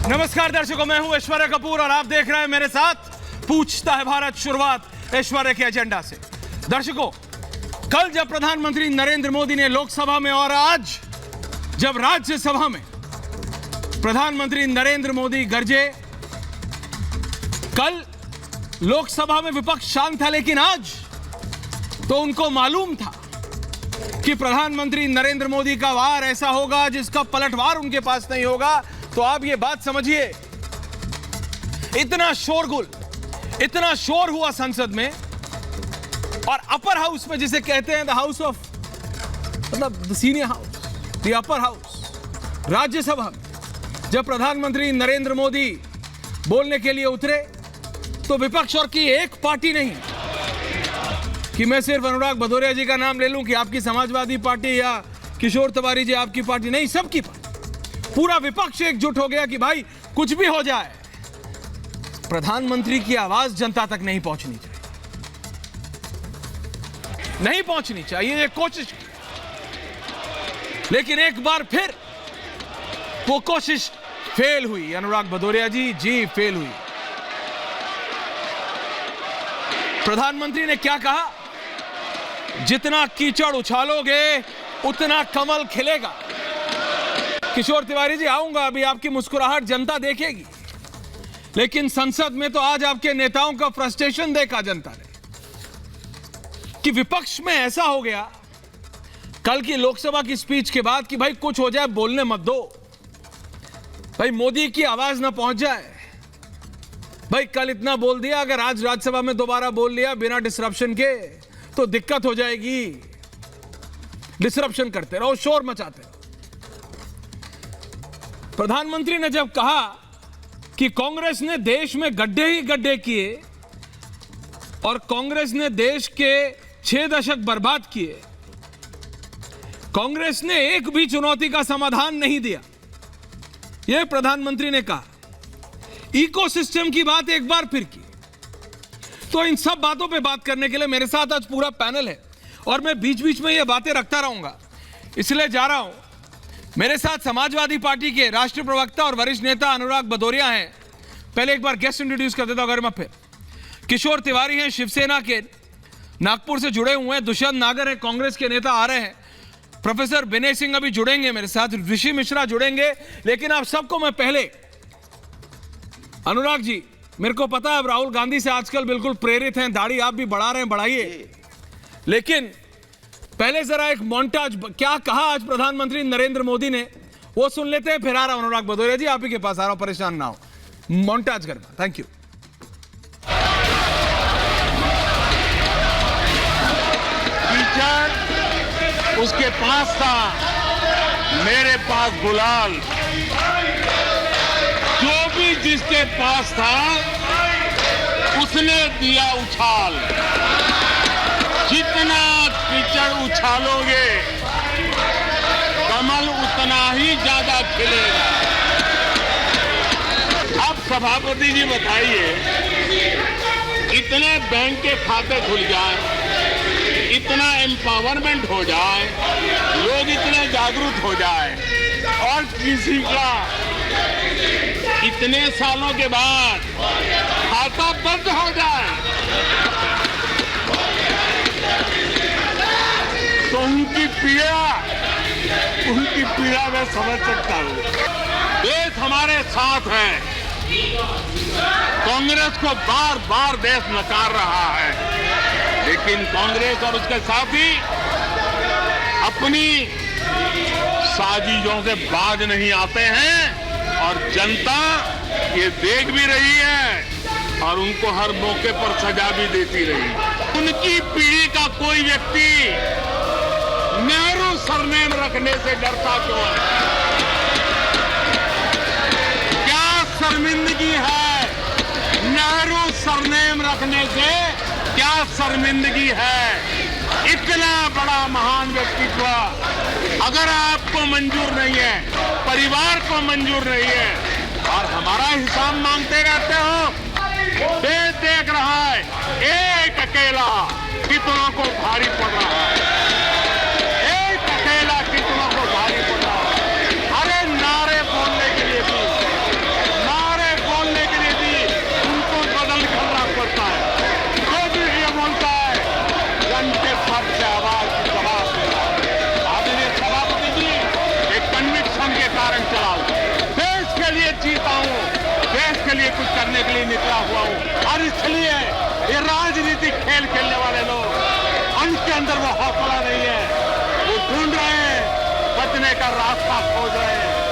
नमस्कार दर्शकों, मैं हूं ऐश्वर्या कपूर और आप देख रहे हैं मेरे साथ पूछता है भारत। शुरुआत ऐश्वर्या के एजेंडा से। दर्शकों, कल जब प्रधानमंत्री नरेंद्र मोदी ने लोकसभा में और आज जब राज्यसभा में प्रधानमंत्री नरेंद्र मोदी गरजे, कल लोकसभा में विपक्ष शांत था, लेकिन आज तो उनको मालूम था कि प्रधानमंत्री नरेंद्र मोदी का वार ऐसा होगा जिसका पलटवार उनके पास नहीं होगा। तो आप ये बात समझिए, इतना शोरगुल, इतना शोर हुआ संसद में और अपर हाउस में, जिसे कहते हैं द हाउस ऑफ, मतलब the senior house, the upper house, Rajya Sabha में जब प्रधानमंत्री नरेंद्र मोदी बोलने के लिए उतरे तो विपक्ष और की एक पार्टी नहीं कि मैं सिर्फ अनुराग भदौरिया जी का नाम ले लूं कि आपकी समाजवादी पार्टी या किशोर तिवारी जी आपकी पार्टी, नहीं, सबकी पार्टी, पूरा विपक्ष एकजुट हो गया कि भाई कुछ भी हो जाए, प्रधानमंत्री की आवाज जनता तक नहीं पहुंचनी चाहिए, नहीं पहुंचनी चाहिए, ये कोशिश। लेकिन एक बार फिर वो कोशिश फेल हुई। अनुराग भदौरिया जी फेल हुई। प्रधानमंत्री ने क्या कहा? जितना कीचड़ उछालोगे उतना कमल खिलेगा। किशोर तिवारी जी, आऊंगा, अभी आपकी मुस्कुराहट जनता देखेगी, लेकिन संसद में तो आज आपके नेताओं का फ्रस्ट्रेशन देखा जनता ने कि विपक्ष में ऐसा हो गया कल की लोकसभा की स्पीच के बाद कि भाई कुछ हो जाए, बोलने मत दो, भाई मोदी की आवाज ना पहुंच जाए। भाई कल इतना बोल दिया, अगर आज राज्यसभा में दोबारा बोल लिया बिना डिसरप्शन के तो दिक्कत हो जाएगी। डिसरप्शन करते रहो, शोर मचाते रहो। प्रधानमंत्री ने जब कहा कि कांग्रेस ने देश में गड्ढे ही गड्ढे किए और कांग्रेस ने देश के 6 दशक बर्बाद किए, कांग्रेस ने एक भी चुनौती का समाधान नहीं दिया, यह प्रधानमंत्री ने कहा। इकोसिस्टम की बात एक बार फिर की। तो इन सब बातों पे बात करने के लिए मेरे साथ आज पूरा पैनल है और मैं बीच बीच में ये बातें रखता रहूंगा, इसलिए जा रहा हूं। मेरे साथ समाजवादी पार्टी के राष्ट्रीय प्रवक्ता और वरिष्ठ नेता अनुराग भदौरिया हैं। पहले एक बार गेस्ट इंट्रोड्यूस कर देता हूं, अगर मैं फिर। किशोर तिवारी हैं, शिवसेना के, नागपुर से जुड़े हुए हैं। दुष्यंत नागर है, कांग्रेस के नेता आ रहे हैं। प्रोफेसर विनय सिंह अभी जुड़ेंगे मेरे साथ, ऋषि मिश्रा जुड़ेंगे। लेकिन आप सबको मैं पहले, अनुराग जी, मेरे को पता है अब राहुल गांधी से आजकल बिल्कुल प्रेरित हैं, दाढ़ी आप भी बढ़ा रहे हैं, बढ़ाइए। लेकिन पहले जरा एक मोन्टाज, क्या कहा आज प्रधानमंत्री नरेंद्र मोदी ने, वो सुन लेते हैं, फिर आ रहा हूं अनुराग भदौरिया जी, आप ही के पास आ रहा हूं, परेशान ना हो। मोन्टाज करना। Thank you. टीचर उसके पास था, मेरे पास गुलाल। जो भी जिसके पास था उसने दिया उछाल। जितना कीचड़ उछालोगे कमल उतना ही ज्यादा खिलेगा। अब सभापति जी बताइए, इतने बैंक के खाते खुल जाए, इतना एम्पावरमेंट हो जाए, लोग इतने जागरूक हो जाए और किसी का इतने सालों के बाद खाता बंद हो जाए तो उनकी पीड़ा मैं समझ सकता हूं। देश हमारे साथ है। कांग्रेस को बार बार देश नकार रहा है, लेकिन कांग्रेस और उसके साथी अपनी साजिशों से बाज नहीं आते हैं और जनता ये देख भी रही है और उनको हर मौके पर सजा भी देती रही। उनकी पीढ़ी का कोई व्यक्ति नेहरू सरनेम रखने से डरता क्यों है? क्या शर्मिंदगी है नेहरू सरनेम रखने से? क्या शर्मिंदगी है? इतना बड़ा महान व्यक्तित्व अगर आपको मंजूर नहीं है, परिवार को मंजूर नहीं है और हमारा हिसाब मांगते रहते हो, देश देख रहा है एक अकेला कितनों को भारी पड़ रहा है। एक अकेला कितनों को भारी पड़ रहा है। अरे नारे बोलने के लिए भी लिए निकला हुआ हूं। और इसलिए ये राजनीतिक खेल खेलने वाले लोग, उनके अंदर वो हौसला नहीं है। वो ढूंढ रहे हैं, बचने का रास्ता खोज रहे हैं।